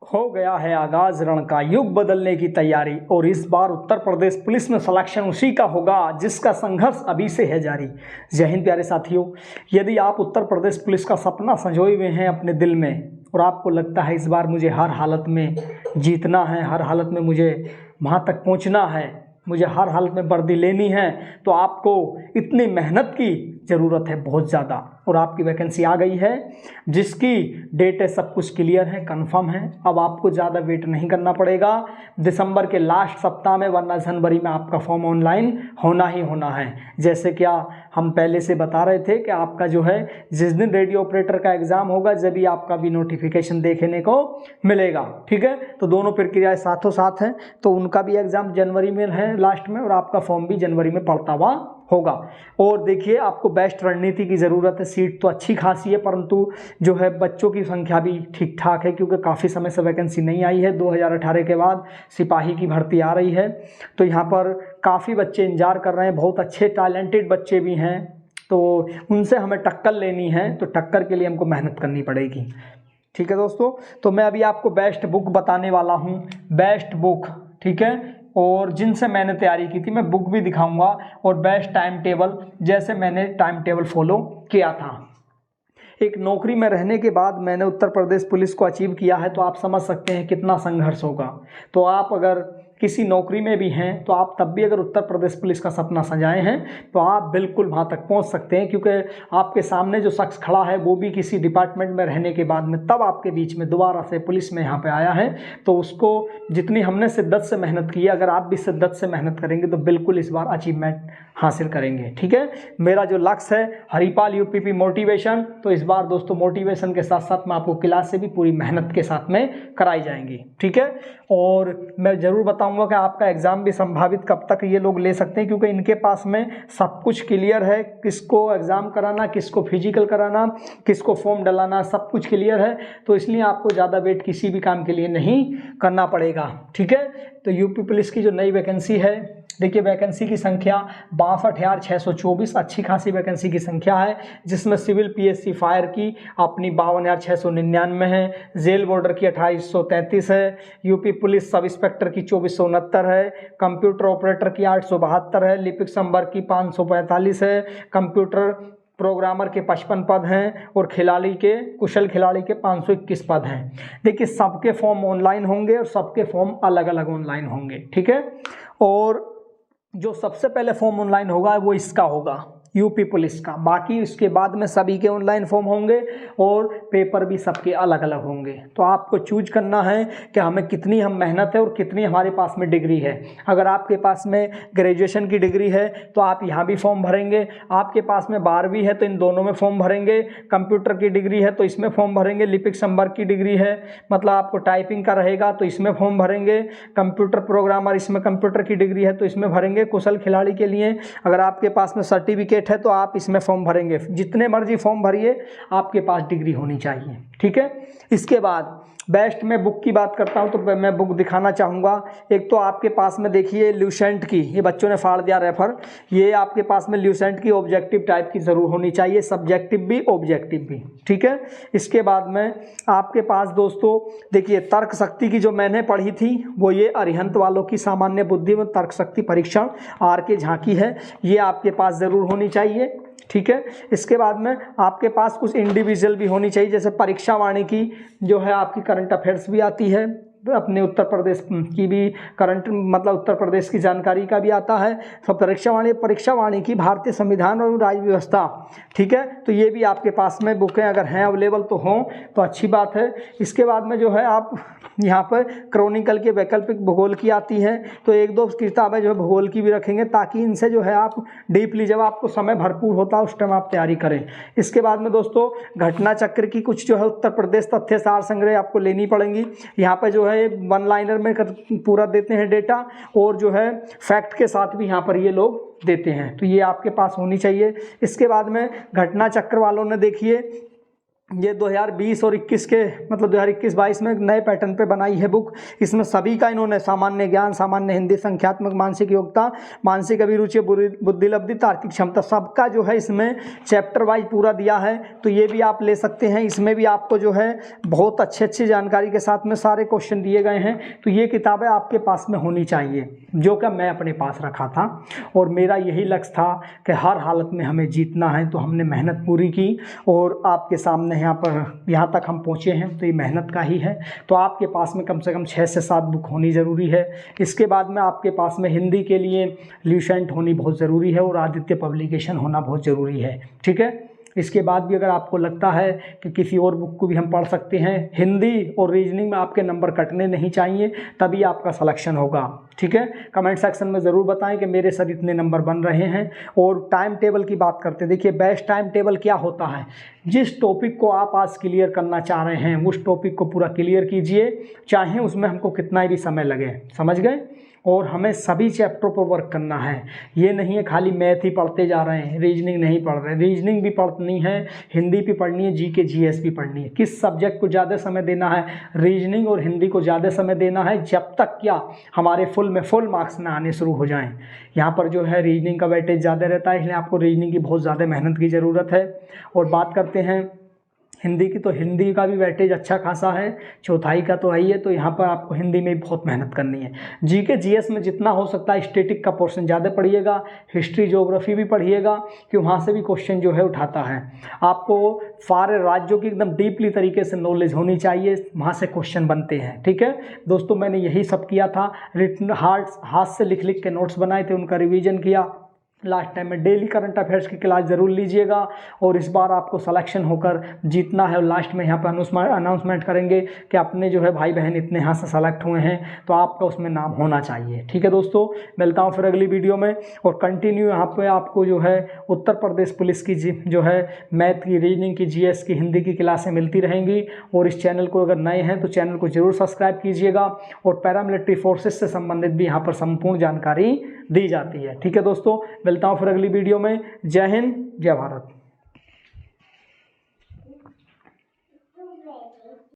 हो गया है आगाज रण का, युग बदलने की तैयारी। और इस बार उत्तर प्रदेश पुलिस में सिलेक्शन उसी का होगा जिसका संघर्ष अभी से है जारी। जय हिंद प्यारे साथियों, यदि आप उत्तर प्रदेश पुलिस का सपना संजोए हुए हैं अपने दिल में और आपको लगता है इस बार मुझे हर हालत में जीतना है, हर हालत में मुझे वहाँ तक पहुँचना है, मुझे हर हालत में वर्दी लेनी है, तो आपको इतनी मेहनत की ज़रूरत है बहुत ज़्यादा। और आपकी वैकेंसी आ गई है जिसकी डेट है, सब कुछ क्लियर है, कंफर्म है। अब आपको ज़्यादा वेट नहीं करना पड़ेगा दिसंबर के लास्ट सप्ताह में, वरना जनवरी में आपका फॉर्म ऑनलाइन होना ही होना है। जैसे क्या हम पहले से बता रहे थे कि आपका जो है जिस दिन रेडियो ऑपरेटर का एग्ज़ाम होगा जब भी आपका भी नोटिफिकेशन देखने को मिलेगा। ठीक है, तो दोनों प्रक्रियाएं साथों साथ हैं। तो उनका भी एग्ज़ाम जनवरी में है लास्ट में, और आपका फॉर्म भी जनवरी में पड़ता हुआ होगा। और देखिए, आपको बेस्ट रणनीति की ज़रूरत है। सीट तो अच्छी खासी है, परंतु जो है बच्चों की संख्या भी ठीक ठाक है, क्योंकि काफ़ी समय से वैकेंसी नहीं आई है। 2018 के बाद सिपाही की भर्ती आ रही है, तो यहाँ पर काफ़ी बच्चे इंतजार कर रहे हैं। बहुत अच्छे टैलेंटेड बच्चे भी हैं, तो उनसे हमें टक्कर लेनी है, तो टक्कर के लिए हमको मेहनत करनी पड़ेगी। ठीक है दोस्तों, तो मैं अभी आपको बेस्ट बुक बताने वाला हूँ, बेस्ट बुक। ठीक है, और जिनसे मैंने तैयारी की थी मैं बुक भी दिखाऊंगा, और बेस्ट टाइम टेबल, जैसे मैंने टाइम टेबल फॉलो किया था। एक नौकरी में रहने के बाद मैंने उत्तर प्रदेश पुलिस को अचीव किया है, तो आप समझ सकते हैं कितना संघर्ष होगा। तो आप अगर किसी नौकरी में भी हैं तो आप तब भी अगर उत्तर प्रदेश पुलिस का सपना सजाए हैं तो आप बिल्कुल वहाँ तक पहुँच सकते हैं, क्योंकि आपके सामने जो शख्स खड़ा है वो भी किसी डिपार्टमेंट में रहने के बाद में तब आपके बीच में दोबारा से पुलिस में यहाँ पे आया है। तो उसको जितनी हमने शिद्दत से मेहनत की है, अगर आप भी शिद्दत से मेहनत करेंगे तो बिल्कुल इस बार अचीवमेंट हासिल करेंगे। ठीक है, मेरा जो लक्ष्य है हरिपाल यूपीपी मोटिवेशन, तो इस बार दोस्तों मोटिवेशन के साथ साथ मैं आपको क्लास से भी पूरी मेहनत के साथ में कराई जाएंगी। ठीक है, और मैं ज़रूर बताऊंगा कि आपका एग्ज़ाम भी संभावित कब तक ये लोग ले सकते हैं, क्योंकि इनके पास में सब कुछ क्लियर है। किसको एग्ज़ाम कराना, किसको फिजिकल कराना, किसको फॉर्म डलाना, सब कुछ क्लियर है। तो इसलिए आपको ज़्यादा वेट किसी भी काम के लिए नहीं करना पड़ेगा। ठीक है, तो यूपी पुलिस की जो नई वैकेंसी है, देखिए वैकेंसी की संख्या 62,624, अच्छी खासी वैकेंसी की संख्या है, जिसमें सिविल पीएससी फायर की अपनी 52,699 है, जेल बॉर्डर की 2833 है, यूपी पुलिस सब इंस्पेक्टर की 2469 है, कंप्यूटर ऑपरेटर की 872 है, लिपिक संवर्ग की 545 है, कंप्यूटर प्रोग्रामर के 55 पद हैं, और खिलाड़ी के कुशल खिलाड़ी के 521 पद हैं। देखिए सबके फॉर्म ऑनलाइन होंगे और सबके फॉर्म अलग अलग ऑनलाइन होंगे। ठीक है, और जो सबसे पहले फॉर्म ऑनलाइन होगा वो इसका होगा, यूपी पुलिस का। बाकी इसके बाद में सभी के ऑनलाइन फॉर्म होंगे और पेपर भी सबके अलग अलग होंगे। तो आपको चूज करना है कि हमें कितनी हम मेहनत है और कितनी हमारे पास में डिग्री है। अगर आपके पास में ग्रेजुएशन की डिग्री है तो आप यहाँ भी फॉर्म भरेंगे, आपके पास में 12वीं है तो इन दोनों में फॉर्म भरेंगे, कंप्यूटर की डिग्री है तो इसमें फॉर्म भरेंगे, लिपिक संवर्ग की डिग्री है मतलब आपको टाइपिंग का रहेगा तो इसमें फॉर्म भरेंगे, कंप्यूटर प्रोग्रामर इसमें कंप्यूटर की डिग्री है तो इसमें भरेंगे, कुशल खिलाड़ी के लिए अगर आपके पास में सर्टिफिकेट है तो आप इसमें फॉर्म भरेंगे। जितने मर्जी फॉर्म भरिए, आपके पास डिग्री होनी चाहिए। ठीक है, इसके बाद बेस्ट में बुक की बात करता हूं तो मैं बुक दिखाना चाहूँगा। एक तो आपके पास में देखिए ल्यूसेंट की, ये बच्चों ने फाड़ दिया रेफर, ये आपके पास में ल्यूसेंट की ऑब्जेक्टिव टाइप की ज़रूर होनी चाहिए, सब्जेक्टिव भी ऑब्जेक्टिव भी। ठीक है, इसके बाद में आपके पास दोस्तों देखिए तर्क शक्ति की जो मैंने पढ़ी थी वो ये अरिहंत वालों की सामान्य बुद्धि में तर्क शक्ति परीक्षण RK झांकी है, ये आपके पास ज़रूर होनी चाहिए। ठीक है, इसके बाद में आपके पास कुछ इंडिविजुअल भी होनी चाहिए, जैसे परीक्षा वाणी की जो है आपकी करंट अफेयर्स भी आती है, अपने उत्तर प्रदेश की भी करंट मतलब उत्तर प्रदेश की जानकारी का भी आता है। तो परीक्षा वाणी की भारतीय संविधान और राज्य व्यवस्था। ठीक है, तो ये भी आपके पास में बुकें अगर हैं अवेलेबल तो हों तो अच्छी बात है। इसके बाद में जो है आप यहाँ पर क्रॉनिकल के वैकल्पिक भूगोल की आती हैं, तो एक दो किताबें जो है भूगोल की भी रखेंगे, ताकि इनसे जो है आप डीपली जब आपको समय भरपूर होता है उस टाइम आप तैयारी करें। इसके बाद में दोस्तों घटना चक्र की कुछ जो है उत्तर प्रदेश तथ्य सार संग्रह आपको लेनी पड़ेंगी। यहाँ पर जो है वन लाइनर में पूरा देते हैं डेटा, और जो है फैक्ट के साथ भी यहाँ पर ये लोग देते हैं, तो ये आपके पास होनी चाहिए। इसके बाद में घटना चक्र वालों ने देखिए ये 2020 और 21 के मतलब 2021-22 में नए पैटर्न पे बनाई है बुक। इसमें सभी का इन्होंने सामान्य ज्ञान, सामान्य हिंदी, संख्यात्मक, मानसिक योग्यता, मानसिक अभिरुचि, बुद्धिलब्धि, तार्किक क्षमता, सबका जो है इसमें चैप्टर वाइज पूरा दिया है। तो ये भी आप ले सकते हैं। इसमें भी आपको जो है बहुत अच्छी जानकारी के साथ में सारे क्वेश्चन दिए गए हैं। तो ये किताबें आपके पास में होनी चाहिए, जो कि मैं अपने पास रखा था और मेरा यही लक्ष्य था कि हर हालत में हमें जीतना है। तो हमने मेहनत पूरी की और आपके सामने यहाँ तक हम पहुँचे हैं। तो ये मेहनत का ही है। तो आपके पास में कम से कम 6 से 7 बुक होनी ज़रूरी है। इसके बाद में आपके पास में हिंदी के लिए ल्यूसेंट होनी बहुत ज़रूरी है और आदित्य पब्लिकेशन होना बहुत ज़रूरी है। ठीक है। इसके बाद भी अगर आपको लगता है कि किसी और बुक को भी हम पढ़ सकते हैं, हिंदी और रीजनिंग में आपके नंबर कटने नहीं चाहिए, तभी आपका सिलेक्शन होगा। ठीक है। कमेंट सेक्शन में ज़रूर बताएं कि मेरे सर इतने नंबर बन रहे हैं। और टाइम टेबल की बात करते हैं। देखिए बेस्ट टाइम टेबल क्या होता है, जिस टॉपिक को आप आज क्लियर करना चाह रहे हैं उस टॉपिक को पूरा क्लियर कीजिए, चाहे उसमें हमको कितना भी समय लगे। समझ गए। और हमें सभी चैप्टरों पर वर्क करना है। ये नहीं है खाली मैथ ही पढ़ते जा रहे हैं, रीजनिंग नहीं पढ़ रहे। रीजनिंग भी पढ़नी है, हिंदी भी पढ़नी है, जीके जीएस भी पढ़नी है। किस सब्जेक्ट को ज़्यादा समय देना है, रीजनिंग और हिंदी को ज़्यादा समय देना है, जब तक क्या हमारे फुल मार्क्स ना आने शुरू हो जाएं। यहाँ पर जो है रीजनिंग का वेटेज ज़्यादा रहता है, इसलिए आपको रीजनिंग की बहुत ज़्यादा मेहनत की ज़रूरत है। और बात करते हैं हिंदी की, तो हिंदी का भी वेटेज अच्छा खासा है, चौथाई का तो है ही है। तो यहाँ पर आपको हिंदी में भी बहुत मेहनत करनी है। जीके जीएस में जितना हो सकता है स्टैटिक का पोर्शन ज़्यादा पढ़िएगा, हिस्ट्री ज्योग्राफी भी पढ़िएगा कि वहाँ से भी क्वेश्चन जो है उठाता है। आपको सारे राज्यों की एकदम डीपली तरीके से नॉलेज होनी चाहिए, वहाँ से क्वेश्चन बनते हैं। ठीक है दोस्तों, मैंने यही सब किया था। रिटन हाथ से लिख के नोट्स बनाए थे, उनका रिविजन किया। लास्ट टाइम में डेली करंट अफेयर्स की क्लास ज़रूर लीजिएगा। और इस बार आपको सिलेक्शन होकर जीतना है। और लास्ट में यहाँ पर अनाउंसमेंट करेंगे कि अपने जो है भाई बहन इतने यहाँ से सेलेक्ट हुए हैं, तो आपका उसमें नाम होना चाहिए। ठीक है दोस्तों, मिलता हूँ फिर अगली वीडियो में। और कंटिन्यू यहाँ पे आपको जो है उत्तर प्रदेश पुलिस की जो है मैथ की, रीजनिंग की, जीएस की, हिंदी की क्लासें मिलती रहेंगी। और इस चैनल को अगर नए हैं तो चैनल को जरूर सब्सक्राइब कीजिएगा। और पैरामिलिट्री फोर्सेस से संबंधित भी यहाँ पर संपूर्ण जानकारी दी जाती है। ठीक है दोस्तों, मिलता हूँ फिर अगली वीडियो में। जय हिंद, जय भारत।